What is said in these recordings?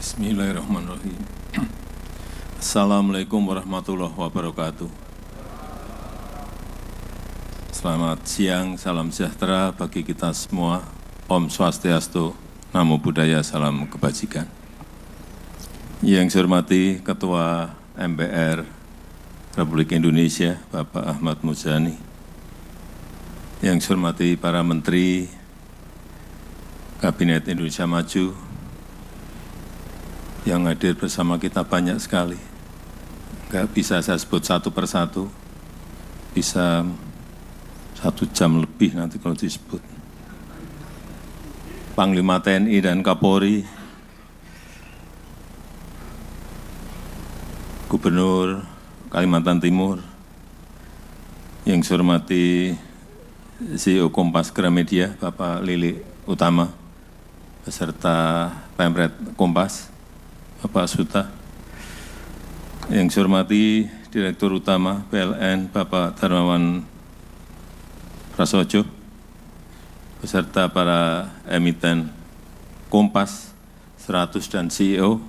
Bismillahirrahmanirrahim. Assalamualaikum warahmatullahi wabarakatuh. Selamat siang, salam sejahtera bagi kita semua. Om Swastiastu, Namo Buddhaya, salam kebajikan. Yang saya hormati Ketua MPR Republik Indonesia, Bapak Ahmad Muzani. Yang saya hormati para Menteri Kabinet Indonesia Maju, yang hadir bersama kita banyak sekali. Enggak bisa saya sebut satu persatu, bisa 1 jam lebih nanti kalau disebut. Panglima TNI dan Kapolri, Gubernur Kalimantan Timur, yang saya hormati CEO Kompas Gramedia, Bapak Lili Utama, beserta Pemret Kompas, Bapak Suta, yang saya hormati Direktur Utama PLN Bapak Darmawan Prasojo, beserta para emiten Kompas 100 dan CEO,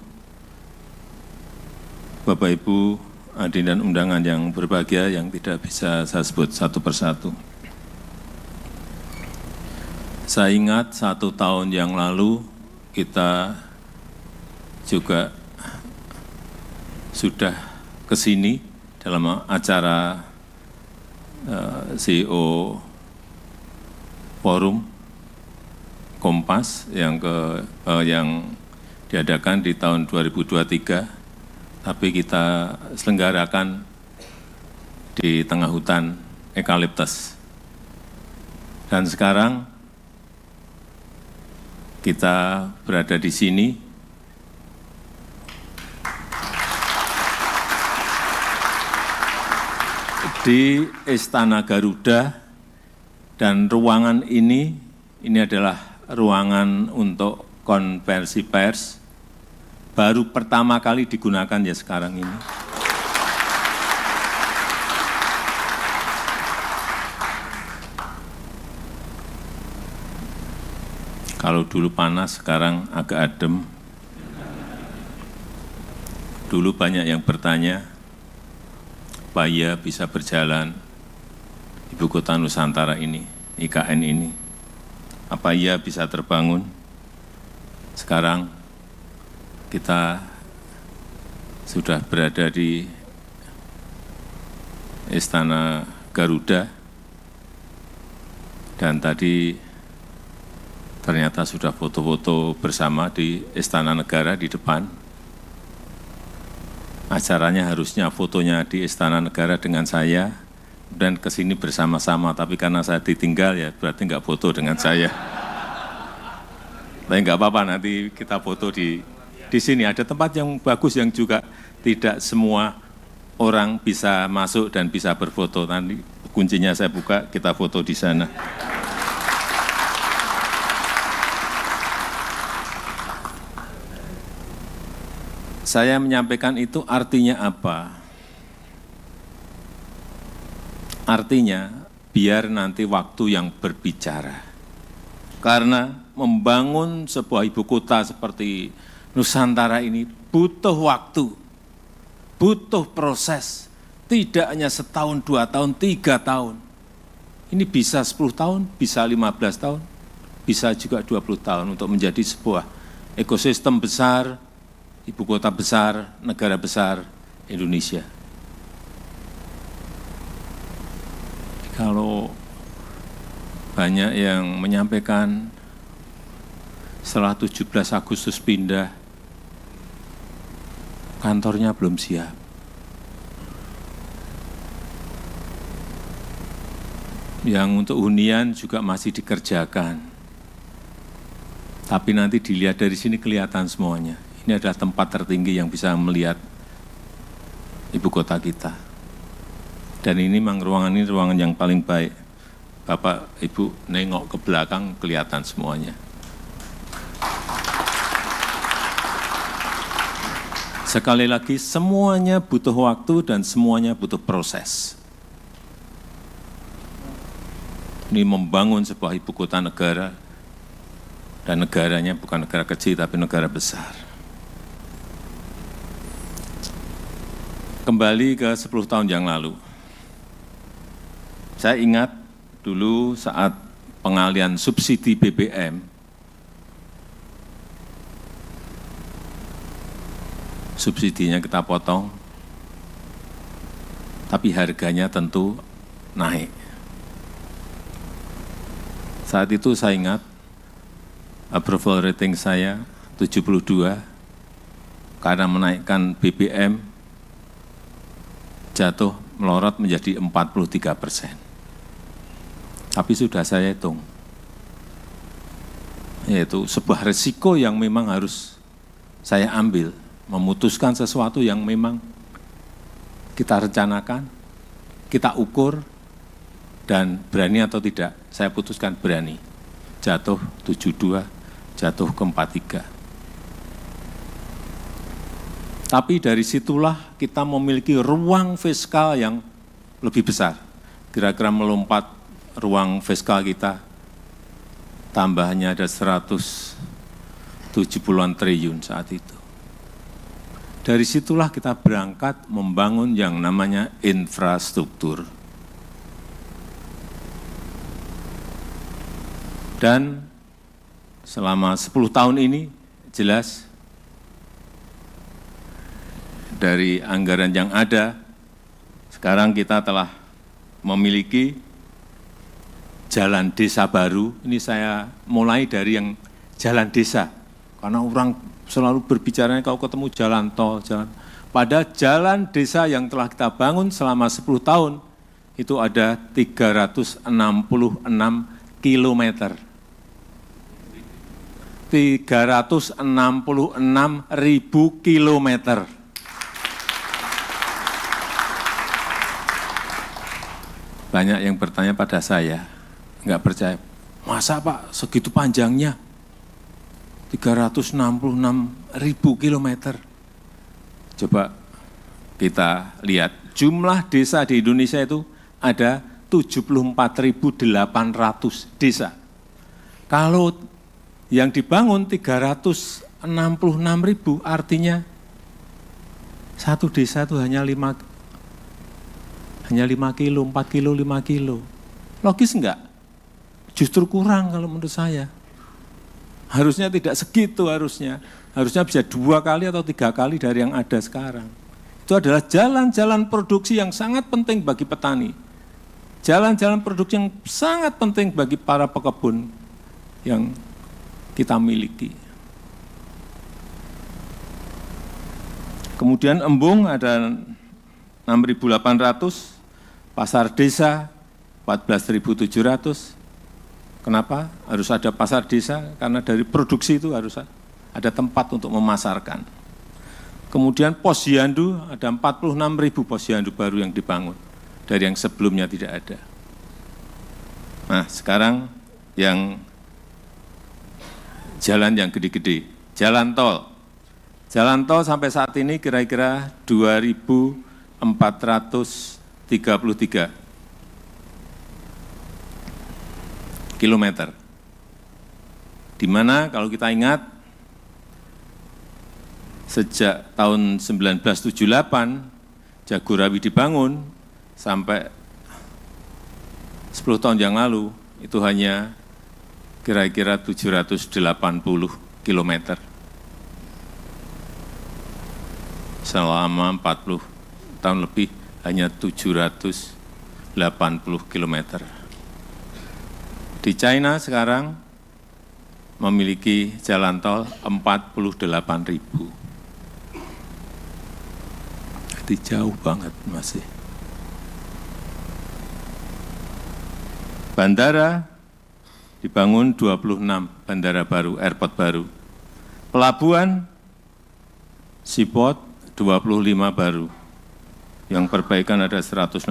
Bapak Ibu hadirin dan undangan yang berbahagia yang tidak bisa saya sebut satu persatu. Saya ingat 1 tahun yang lalu kita juga sudah ke sini dalam acara CEO Forum Kompas yang diadakan di tahun 2023, tapi kita selenggarakan di tengah hutan eukaliptus. Dan sekarang kita berada di sini di Istana Garuda, dan ruangan ini adalah ruangan untuk konferensi pers, baru pertama kali digunakan ya sekarang ini. Kalau dulu panas, sekarang agak adem. Dulu banyak yang bertanya, apa iya bisa berjalan Ibu Kota Nusantara ini, IKN ini? Apa iya bisa terbangun? Sekarang kita sudah berada di Istana Garuda, dan tadi ternyata sudah foto-foto bersama di Istana Negara di depan. Acaranya harusnya fotonya di Istana Negara dengan saya, dan ke sini bersama-sama, tapi karena saya ditinggal ya berarti nggak foto dengan saya. Tapi nggak apa-apa, nanti kita foto di sini. Ada tempat yang bagus yang juga tidak semua orang bisa masuk dan bisa berfoto. Nanti kuncinya saya buka, kita foto di sana. Saya menyampaikan itu artinya apa? Artinya biar nanti waktu yang berbicara. Karena membangun sebuah ibu kota seperti Nusantara ini butuh waktu, butuh proses. Tidak hanya setahun, 2 tahun, 3 tahun. Ini bisa 10 tahun, bisa 15 tahun, bisa juga 20 tahun untuk menjadi sebuah ekosistem besar, ibu kota besar, negara besar Indonesia. Kalau banyak yang menyampaikan setelah 17 Agustus pindah, kantornya belum siap. Yang untuk hunian juga masih dikerjakan. Tapi nanti dilihat dari sini kelihatan semuanya. Ini adalah tempat tertinggi yang bisa melihat ibu kota kita. Dan ini memang ruangan ini ruangan yang paling baik. Bapak, Ibu nengok ke belakang kelihatan semuanya. Sekali lagi, semuanya butuh waktu dan semuanya butuh proses. Ini membangun sebuah ibu kota negara, dan negaranya bukan negara kecil tapi negara besar. Kembali ke 10 tahun yang lalu. Saya ingat dulu saat pengalihan subsidi BBM, subsidinya kita potong, tapi harganya tentu naik. Saat itu saya ingat approval rating saya 72, karena menaikkan BBM jatuh melorot menjadi 43%. Tapi sudah saya hitung, yaitu sebuah resiko yang memang harus saya ambil, memutuskan sesuatu yang memang kita rencanakan, kita ukur, dan berani atau tidak, saya putuskan berani. Jatuh 72, jatuh ke 43. Tapi dari situlah kita memiliki ruang fiskal yang lebih besar. Kira-kira melompat ruang fiskal kita, tambahnya ada 170-an triliun saat itu. Dari situlah kita berangkat membangun yang namanya infrastruktur. Dan selama 10 tahun ini jelas dari anggaran yang ada, sekarang kita telah memiliki jalan desa baru. Ini saya mulai dari yang jalan desa, karena orang selalu berbicara kalau ketemu jalan tol, pada jalan desa yang telah kita bangun selama 10 tahun, itu ada 366 kilometer. 366.000 kilometer. Banyak yang bertanya pada saya, nggak percaya, masa Pak segitu panjangnya? 366.000 kilometer. Coba kita lihat, jumlah desa di Indonesia itu ada 74.800 desa. Kalau yang dibangun 366.000, artinya satu desa itu hanya 5 kilo, 4 kilo, 5 kilo. Logis enggak? Justru kurang kalau menurut saya. Harusnya tidak segitu harusnya. Harusnya bisa 2 kali atau 3 kali dari yang ada sekarang. Itu adalah jalan-jalan produksi yang sangat penting bagi petani. Jalan-jalan produksi yang sangat penting bagi para pekebun yang kita miliki. Kemudian embung ada 6.800, pasar desa 14.700. Kenapa harus ada pasar desa? Karena dari produksi itu harus ada tempat untuk memasarkan. Kemudian posyandu ada 46.000 posyandu baru yang dibangun dari yang sebelumnya tidak ada. Nah, sekarang yang jalan yang gede-gede, jalan tol. Jalan tol sampai saat ini kira-kira 2.433 kilometer. Di mana kalau kita ingat, sejak tahun 1978 Jagorawi dibangun sampai 10 tahun yang lalu, itu hanya kira-kira 780 kilometer. Selama 40 tahun lebih hanya 780 kilometer. Di China sekarang memiliki jalan tol 48.000. Jadi jauh banget masih. Bandara dibangun 26 bandara baru, airport baru. Pelabuhan, seaport 25 baru. Yang perbaikan ada 164.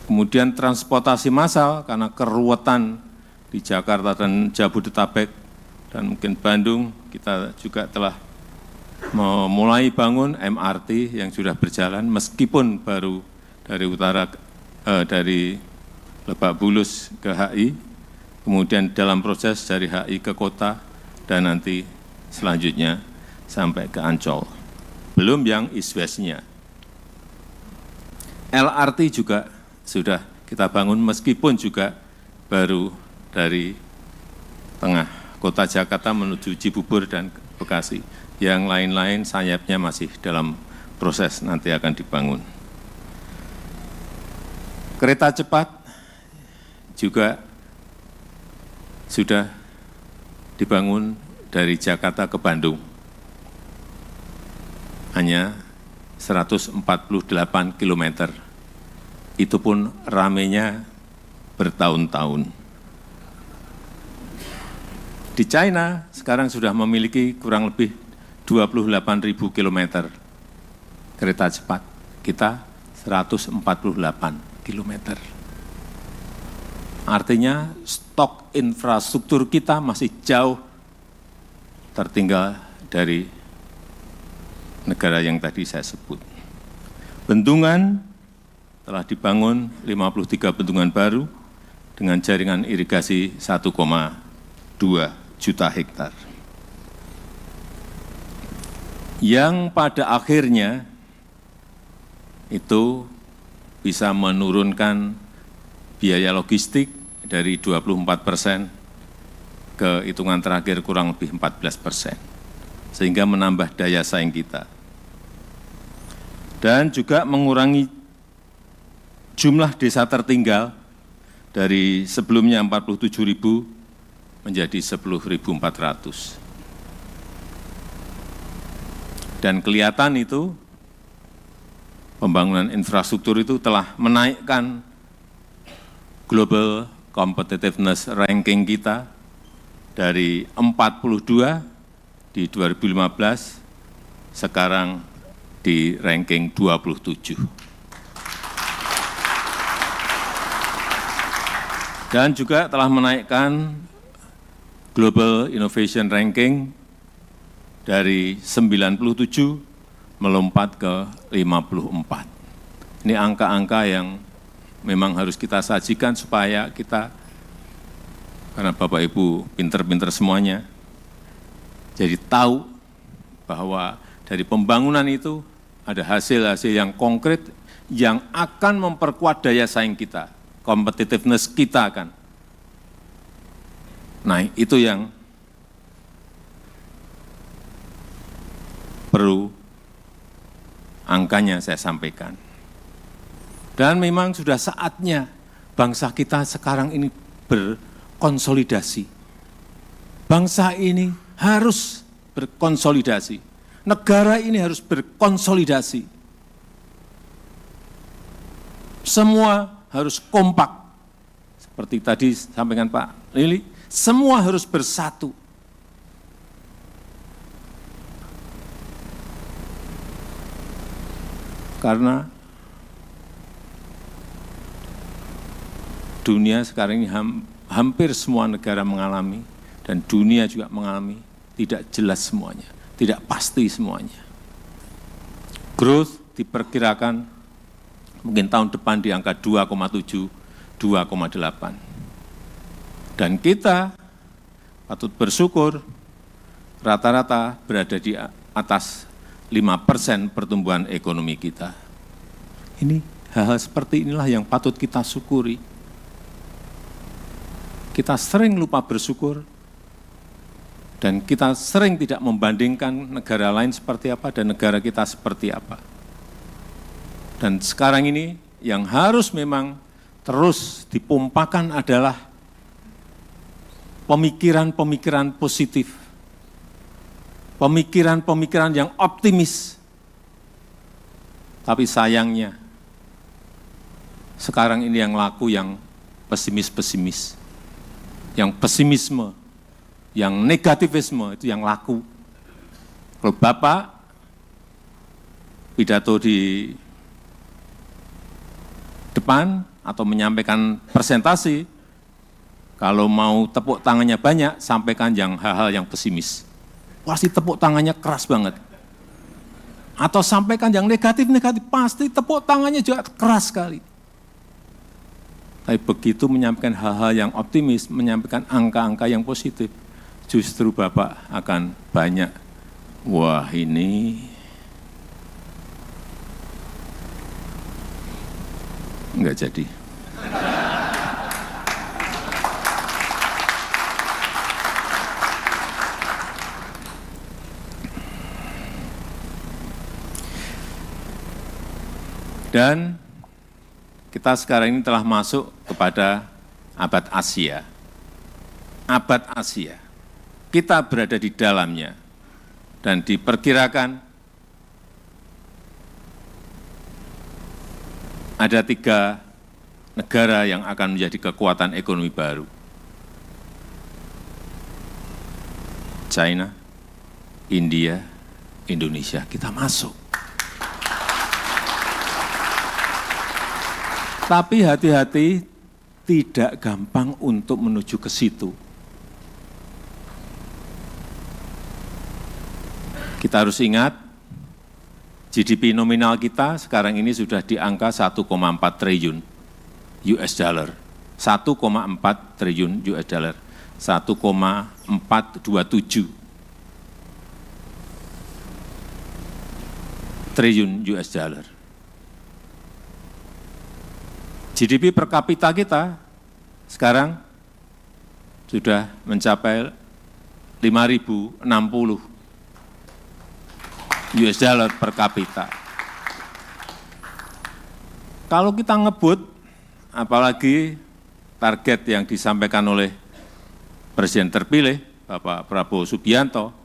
Kemudian transportasi massal karena keruwetan di Jakarta dan Jabodetabek dan mungkin Bandung, kita juga telah memulai bangun MRT yang sudah berjalan meskipun baru dari utara dari Lebak Bulus ke HI, kemudian dalam proses dari HI ke kota dan nanti selanjutnya sampai ke Ancol. belum yang east-west-nya. LRT juga sudah kita bangun meskipun juga baru dari tengah kota Jakarta menuju Cibubur dan Bekasi. Yang lain-lain sayapnya masih dalam proses nanti akan dibangun. Kereta cepat juga sudah dibangun dari Jakarta ke Bandung. Hanya 148 km. Itu pun ramenya bertahun-tahun. Di China sekarang sudah memiliki kurang lebih 28.000 km kereta cepat. Kita 148 km. Artinya stok infrastruktur kita masih jauh tertinggal dari negara yang tadi saya sebut. Bendungan telah dibangun 53 bendungan baru dengan jaringan irigasi 1,2 juta hektar. Yang pada akhirnya itu bisa menurunkan biaya logistik dari 24% ke hitungan terakhir kurang lebih 14%, sehingga menambah daya saing kita. Dan juga mengurangi jumlah desa tertinggal dari sebelumnya 47.000 menjadi 10.400. Dan kelihatan itu pembangunan infrastruktur itu telah menaikkan global competitiveness ranking kita dari 42 di 2015, sekarang di ranking 27. Dan juga telah menaikkan global innovation ranking dari 97 melompat ke 54. Ini angka-angka yang memang harus kita sajikan supaya kita, karena Bapak Ibu pinter-pinter semuanya, jadi tahu bahwa dari pembangunan itu ada hasil-hasil yang konkret yang akan memperkuat daya saing kita, competitiveness kita kan. Nah, itu yang perlu angkanya saya sampaikan. Dan memang sudah saatnya bangsa kita sekarang ini berkonsolidasi. Bangsa ini harus berkonsolidasi. Negara ini harus berkonsolidasi. Semua harus kompak. Seperti tadi sampaikan Pak Lili, semua harus bersatu. Karena dunia sekarang ini hampir semua negara mengalami, dan dunia juga mengalami, tidak jelas semuanya, tidak pasti semuanya. Growth diperkirakan mungkin tahun depan di angka 2,7, 2,8. Dan kita patut bersyukur rata-rata berada di atas 5% pertumbuhan ekonomi kita. Ini hal-hal seperti inilah yang patut kita syukuri. Kita sering lupa bersyukur, dan kita sering tidak membandingkan negara lain seperti apa dan negara kita seperti apa. Dan sekarang ini yang harus memang terus dipompakan adalah pemikiran-pemikiran positif, pemikiran-pemikiran yang optimis. Tapi sayangnya, sekarang ini yang laku yang pesimis-pesimis, yang pesimisme, yang negativisme itu yang laku. Kalau Bapak pidato di depan atau menyampaikan presentasi, kalau mau tepuk tangannya banyak, sampaikan yang hal-hal yang pesimis. Pasti tepuk tangannya keras banget. Atau sampaikan yang negatif-negatif, pasti tepuk tangannya juga keras sekali. Tapi begitu menyampaikan hal-hal yang optimis, menyampaikan angka-angka yang positif, justru Bapak akan banyak, wah ini Enggak jadi. Dan kita sekarang ini telah masuk kepada abad Asia. Abad Asia. Kita berada di dalamnya. Dan diperkirakan ada 3 negara yang akan menjadi kekuatan ekonomi baru. China, India, Indonesia. Kita masuk. Tapi hati-hati, tidak gampang untuk menuju ke situ. Kita harus ingat, GDP nominal kita sekarang ini sudah di angka 1,4 triliun US dollar. 1,4 triliun US dollar. 1,427 triliun US dollar. GDP per kapita kita sekarang sudah mencapai 5.060 US dollar per kapita. Kalau kita ngebut, apalagi target yang disampaikan oleh Presiden terpilih, Bapak Prabowo Subianto,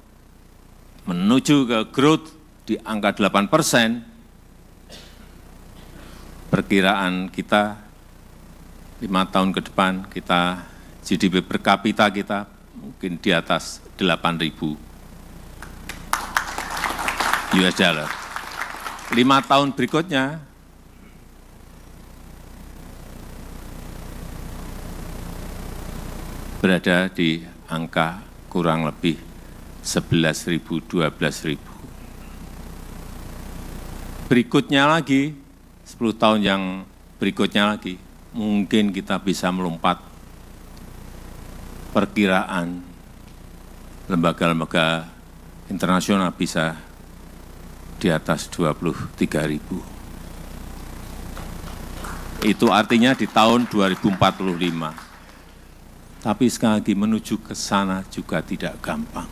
menuju ke growth di angka 8%, perkiraan kita 5 tahun ke depan, kita GDP per kapita kita mungkin di atas 8.000 US dollar. 5 tahun berikutnya, berada di angka kurang lebih 11.000, 12.000. Berikutnya lagi, 10 tahun yang berikutnya lagi, mungkin kita bisa melompat perkiraan lembaga-lembaga internasional bisa di atas 23.000. Itu artinya di tahun 2045. Tapi sekali lagi menuju ke sana juga tidak gampang.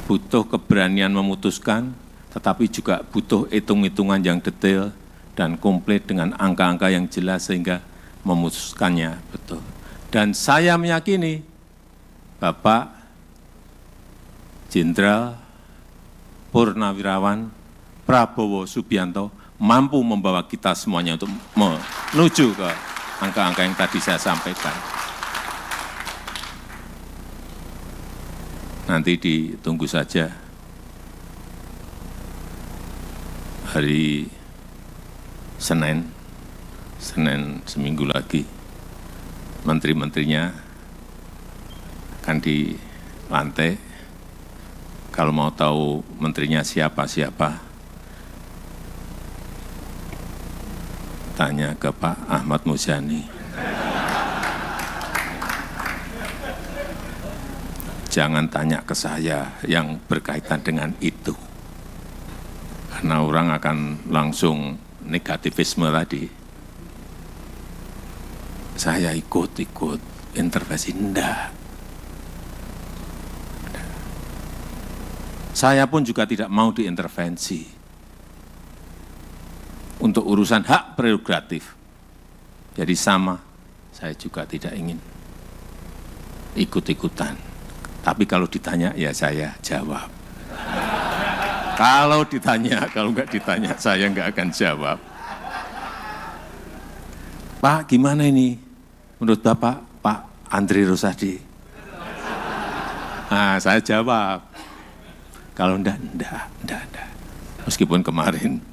Butuh keberanian memutuskan, tetapi juga butuh hitung-hitungan yang detail dan komplit dengan angka-angka yang jelas sehingga memutuskannya betul. Dan saya meyakini Bapak Jenderal Purnawirawan Prabowo Subianto mampu membawa kita semuanya untuk menuju ke angka-angka yang tadi saya sampaikan. Nanti ditunggu saja. Hari Senin seminggu lagi, menteri-menterinya akan dilantik. Kalau mau tahu menterinya siapa-siapa, tanya ke Pak Ahmad Muzani. Jangan tanya ke saya yang berkaitan dengan itu. Karena orang akan langsung negativisme tadi. Saya ikut intervensi, enggak. Saya pun juga tidak mau diintervensi untuk urusan hak prerogatif. Jadi sama, saya juga tidak ingin ikut-ikutan. Tapi kalau ditanya, ya saya jawab. Kalau ditanya, kalau enggak ditanya, saya enggak akan jawab. Pak, gimana ini? Menurut Bapak, Pak Andri Rosadi. Nah, saya jawab. Kalau enggak. Meskipun kemarin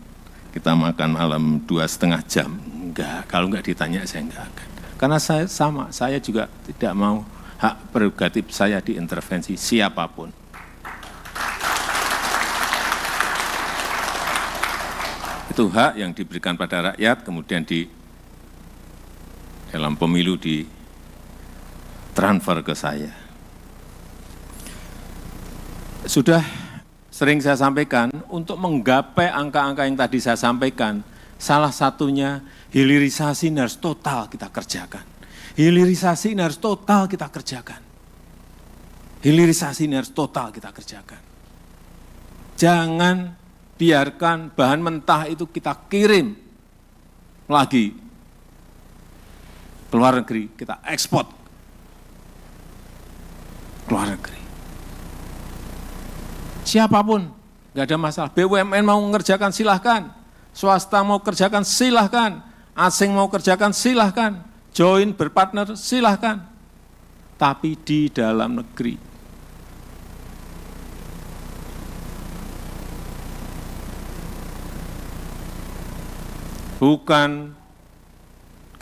kita makan malam 2,5 jam. Enggak, kalau enggak ditanya, saya enggak akan. Karena saya sama, saya juga tidak mau hak prerogatif saya diintervensi siapapun. Itu hak yang diberikan pada rakyat, kemudian di dalam pemilu ditransfer ke saya. Sudah sering saya sampaikan, untuk menggapai angka-angka yang tadi saya sampaikan, salah satunya hilirisasi ini harus total kita kerjakan. Hilirisasi ini harus total kita kerjakan. Hilirisasi ini harus total kita kerjakan. Jangan biarkan bahan mentah itu kita kirim lagi ke luar negeri, kita ekspor ke luar negeri. Siapapun, nggak ada masalah. BUMN mau mengerjakan silahkan, swasta mau kerjakan silahkan, asing mau kerjakan silahkan, join berpartner silahkan, tapi di dalam negeri. Bukan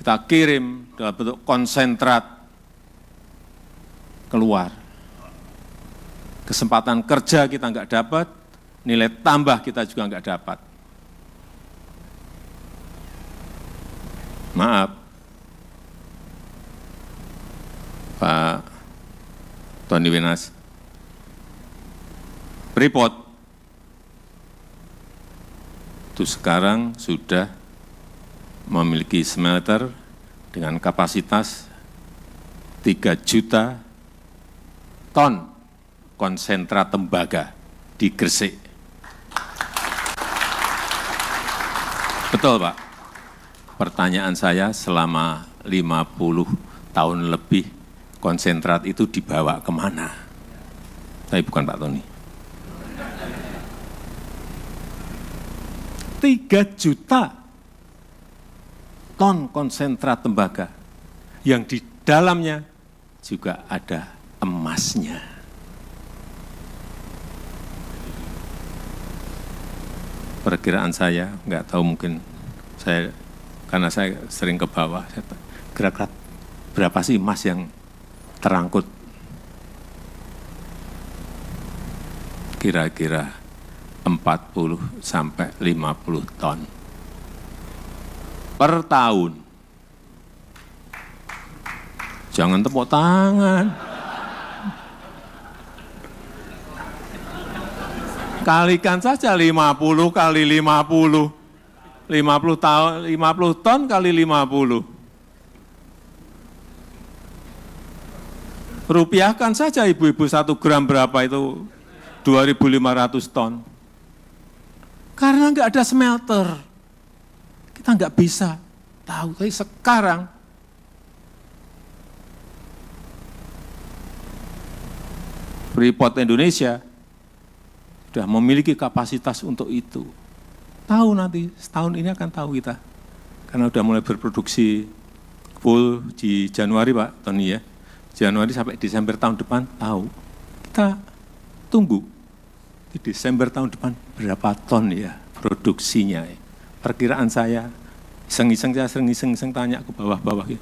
kita kirim dalam bentuk konsentrat keluar. Kesempatan kerja kita nggak dapat, nilai tambah kita juga nggak dapat. Maaf, Pak Tony Wenas, Freeport itu sekarang sudah memiliki smelter dengan kapasitas 3 juta ton konsentrat tembaga di Gresik. Betul, Pak. Pertanyaan saya, selama 50 tahun lebih konsentrat itu dibawa kemana? Tapi bukan Pak Tony. 3 juta ton konsentrat tembaga yang di dalamnya juga ada emasnya. Perkiraan saya, nggak tahu mungkin saya, karena saya sering ke bawah, kira-kira berapa sih emas yang terangkut? Kira-kira 40 sampai 50 ton per tahun. Jangan tepuk tangan. Kalikan saja 50 kali 50. 50 tahun, 50 ton kali 50. Rupiahkan saja ibu-ibu 1 gram berapa itu? 2.500 ton. Karena nggak ada smelter. Kita nggak bisa tahu. Tapi sekarang Freeport Indonesia sudah memiliki kapasitas untuk itu. Tahu nanti, setahun ini akan tahu kita. Karena sudah mulai berproduksi full di Januari, Pak Tony ya. Januari sampai Desember tahun depan tahu. Kita tunggu di Desember tahun depan berapa ton ya produksinya. Perkiraan saya, iseng-iseng tanya ke bawah-bawah ya.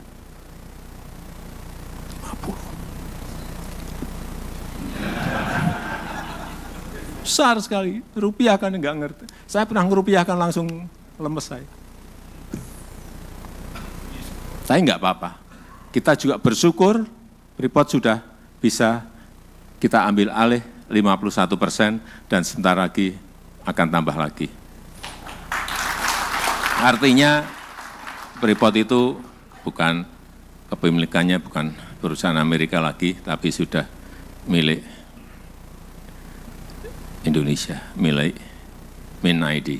50. Besar sekali, rupiah kan enggak ngerti. Saya pernah ngerupiahkan langsung lemes saya. Tapi enggak apa-apa. Kita juga bersyukur Freeport sudah bisa kita ambil alih 51% dan sebentar lagi akan tambah lagi. Artinya Freeport itu bukan kepemilikannya, bukan perusahaan Amerika lagi, tapi sudah milik Indonesia, milik MinID.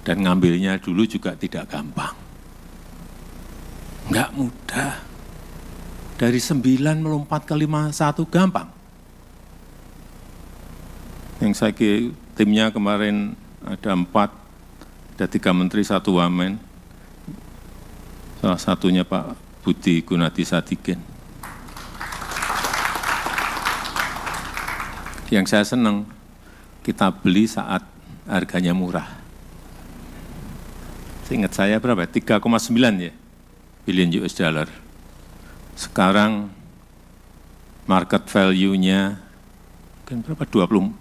Dan ngambilnya dulu juga tidak gampang. Enggak mudah. Dari 9 melompat ke 51 gampang. Yang saya kira timnya kemarin ada 4, ada 3 menteri, 1 wamen. Salah satunya Pak Budi Gunadi Sadikin. Yang saya senang, kita beli saat harganya murah. Seingat saya berapa? 3,9 ya, billion US dollar. Sekarang market value-nya mungkin berapa? 20,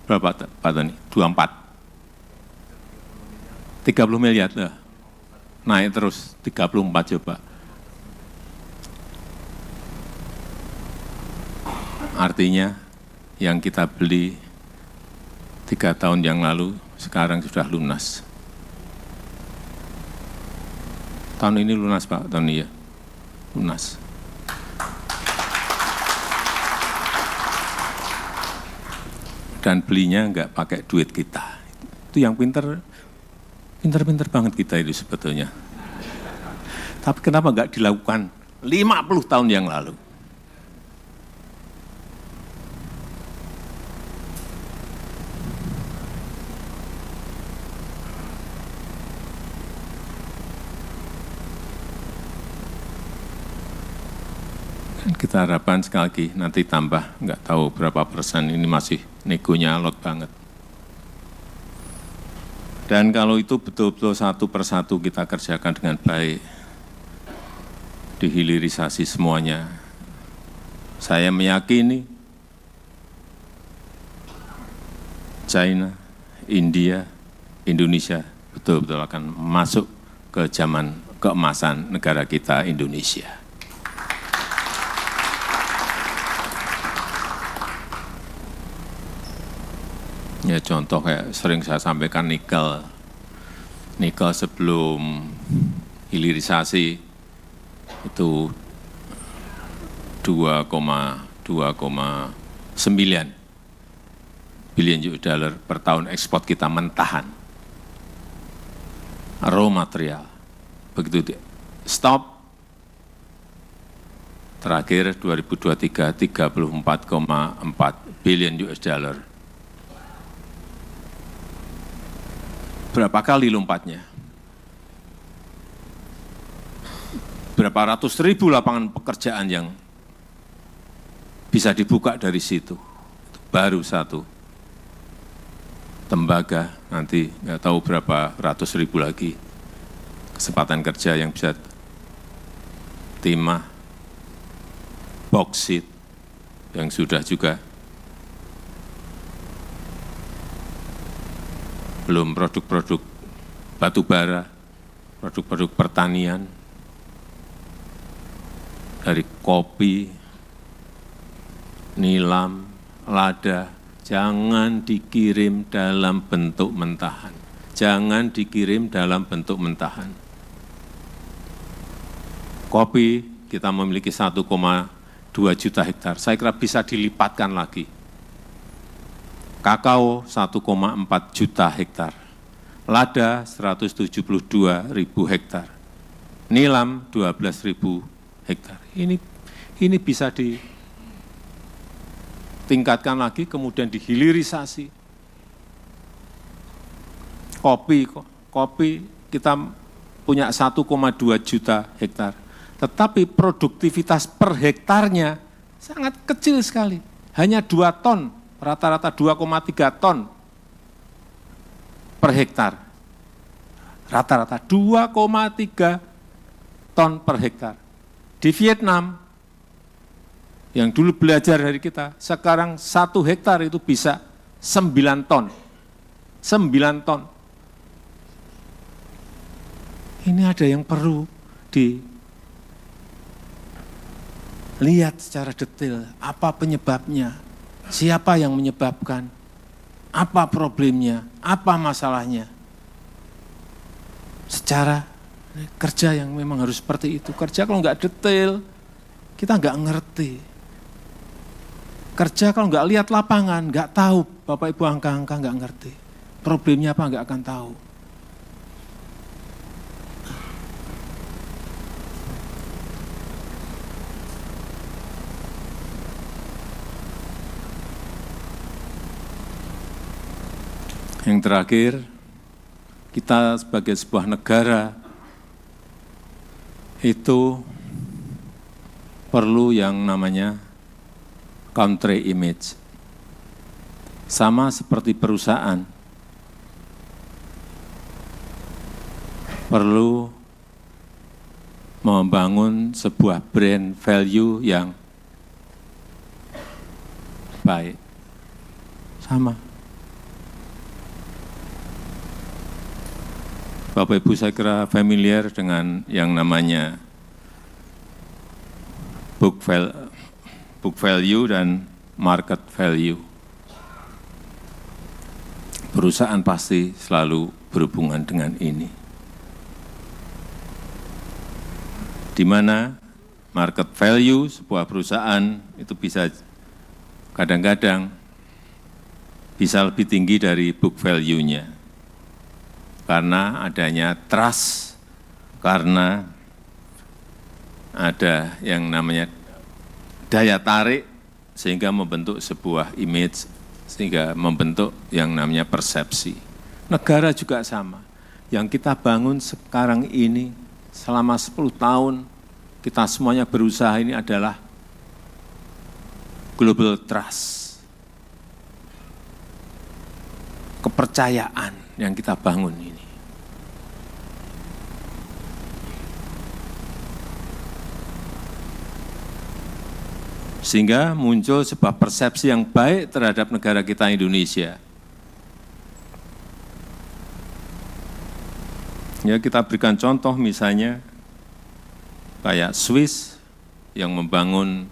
berapa Pak Tony? 24. 30 miliar lah. Naik terus, 34 coba. Artinya yang kita beli 3 tahun yang lalu, sekarang sudah lunas. Tahun ini lunas Pak Tony ya, lunas. Dan belinya nggak pakai duit kita. Itu yang pinter banget kita itu sebetulnya. Tapi kenapa nggak dilakukan 50 tahun yang lalu? Kita harapkan sekali lagi nanti tambah, nggak tahu berapa persen, ini masih negonya alot banget. Dan kalau itu betul-betul satu persatu kita kerjakan dengan baik, dihilirisasi semuanya, saya meyakini China, India, Indonesia betul-betul akan masuk ke zaman keemasan negara kita Indonesia. Ya contoh kayak sering saya sampaikan nikel sebelum hilirisasi itu 2,9 billion US dollar per tahun ekspor kita mentahan. Raw material. Begitu stop, terakhir 2023 34,4 billion US dollar. Berapa kali lompatnya? Berapa ratus ribu lapangan pekerjaan yang bisa dibuka dari situ. Itu baru satu. Tembaga nanti nggak tahu berapa ratus ribu lagi. Kesempatan kerja yang bisa timah, boksit yang sudah juga. Belum produk-produk batu bara, produk-produk pertanian, dari kopi, nilam, lada, jangan dikirim dalam bentuk mentahan. Jangan dikirim dalam bentuk mentahan. Kopi kita memiliki 1,2 juta hektar, saya kira bisa dilipatkan lagi. Kakao 1,4 juta hektar, lada 172.000 hektar, nilam 12.000 hektar. Ini bisa ditingkatkan lagi, kemudian dihilirisasi. Kopi kita punya 1,2 juta hektar, tetapi produktivitas per hektarnya sangat kecil sekali, hanya 2 ton. Rata-rata 2,3 ton per hektar. Rata-rata 2,3 ton per hektar. Di Vietnam, yang dulu belajar dari kita, sekarang 1 hektar itu bisa 9 ton. 9 ton. Ini ada yang perlu dilihat secara detail, apa penyebabnya. Siapa yang menyebabkan, apa problemnya, apa masalahnya. Secara kerja yang memang harus seperti itu. Kerja kalau nggak detail, kita nggak ngerti. Kerja kalau nggak lihat lapangan, nggak tahu, Bapak Ibu angka-angka nggak ngerti. Problemnya apa nggak akan tahu. Yang terakhir, kita sebagai sebuah negara itu perlu yang namanya country image. Sama seperti perusahaan, perlu membangun sebuah brand value yang baik. Sama. Bapak Ibu saya kira familiar dengan yang namanya book value dan market value. perusahaan pasti selalu berhubungan dengan ini. Di mana market value sebuah perusahaan itu bisa kadang-kadang bisa lebih tinggi dari book value-nya. Karena adanya trust, karena ada yang namanya daya tarik sehingga membentuk sebuah image, sehingga membentuk yang namanya persepsi. Negara juga sama. Yang kita bangun sekarang ini selama 10 tahun, kita semuanya berusaha ini adalah global trust. Kepercayaan yang kita bangun ini. Sehingga muncul sebuah persepsi yang baik terhadap negara kita Indonesia. Ya, kita berikan contoh misalnya kayak Swiss yang membangun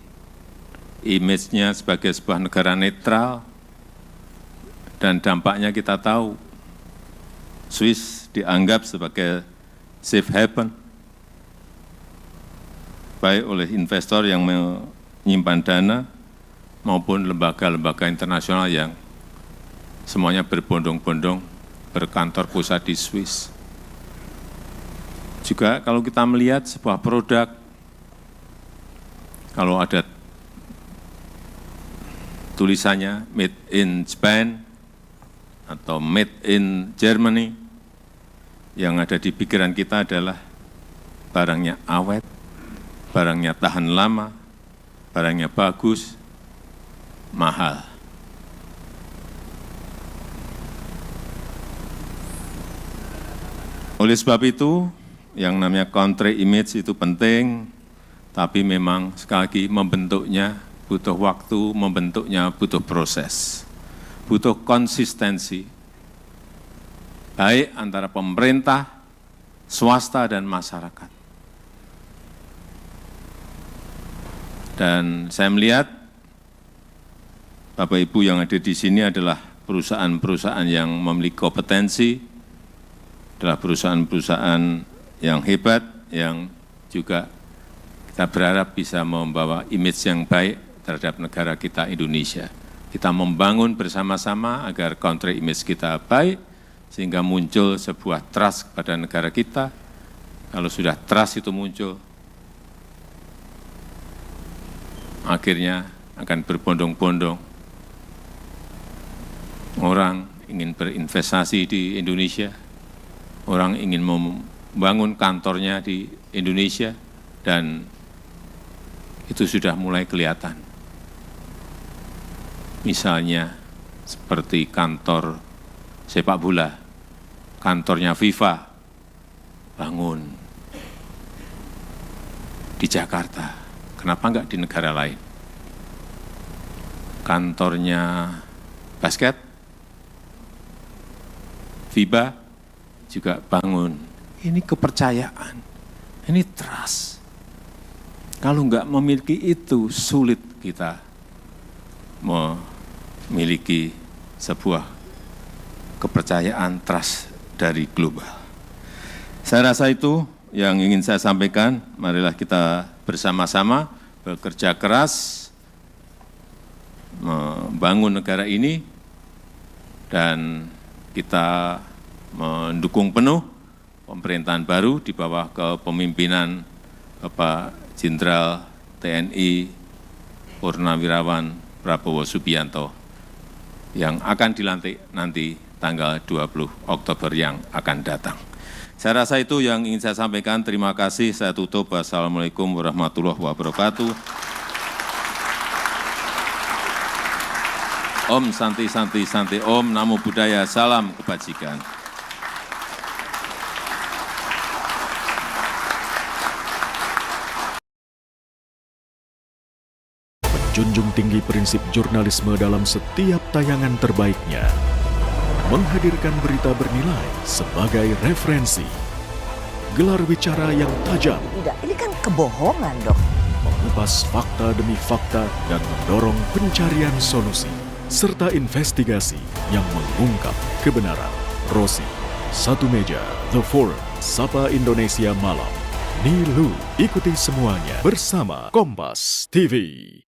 image-nya sebagai sebuah negara netral, dan dampaknya kita tahu. Swiss dianggap sebagai safe haven, baik oleh investor yang menyimpan dana maupun lembaga-lembaga internasional yang semuanya berbondong-bondong berkantor pusat di Swiss. Juga kalau kita melihat sebuah produk, kalau ada tulisannya made in Japan atau made in Germany, yang ada di pikiran kita adalah barangnya awet, barangnya tahan lama, barangnya bagus, mahal. Oleh sebab itu, yang namanya country image itu penting, tapi memang sekali lagi membentuknya butuh waktu, membentuknya butuh proses, butuh konsistensi, baik antara pemerintah, swasta, dan masyarakat. Dan saya melihat Bapak Ibu yang ada di sini adalah perusahaan-perusahaan yang memiliki kompetensi, adalah perusahaan-perusahaan yang hebat, yang juga kita berharap bisa membawa image yang baik terhadap negara kita Indonesia. Kita membangun bersama-sama agar country image kita baik, sehingga muncul sebuah trust kepada negara kita. Kalau sudah trust itu muncul, akhirnya akan berbondong-bondong orang ingin berinvestasi di Indonesia, orang ingin membangun kantornya di Indonesia, dan itu sudah mulai kelihatan. Misalnya seperti kantor sepak bola, kantornya FIFA bangun di Jakarta, kenapa enggak di negara lain? Kantornya basket, FIBA juga bangun. Ini kepercayaan, ini trust. Kalau enggak memiliki itu, sulit kita memiliki sebuah kepercayaan trust dari global. Saya rasa itu yang ingin saya sampaikan. Marilah kita bersama-sama bekerja keras membangun negara ini, dan kita mendukung penuh pemerintahan baru di bawah kepemimpinan Bapak Jenderal TNI Purnawirawan Prabowo Subianto yang akan dilantik nanti tanggal 20 Oktober yang akan datang. Saya rasa itu yang ingin saya sampaikan. Terima kasih. Saya tutup. Wassalamualaikum warahmatullahi wabarakatuh. Om Santi Santi Santi Om, Namo Buddhaya, salam kebajikan. Menjunjung tinggi prinsip jurnalisme dalam setiap tayangan terbaiknya. Menghadirkan berita bernilai sebagai referensi. Gelar bicara yang tajam. Tidak, ini kan kebohongan, Dok. Mengupas fakta demi fakta dan mendorong pencarian solusi. serta investigasi yang mengungkap kebenaran. Rosi, Satu Meja, The Forum, Sapa Indonesia Malam. Nilu, ikuti semuanya bersama Kompas TV.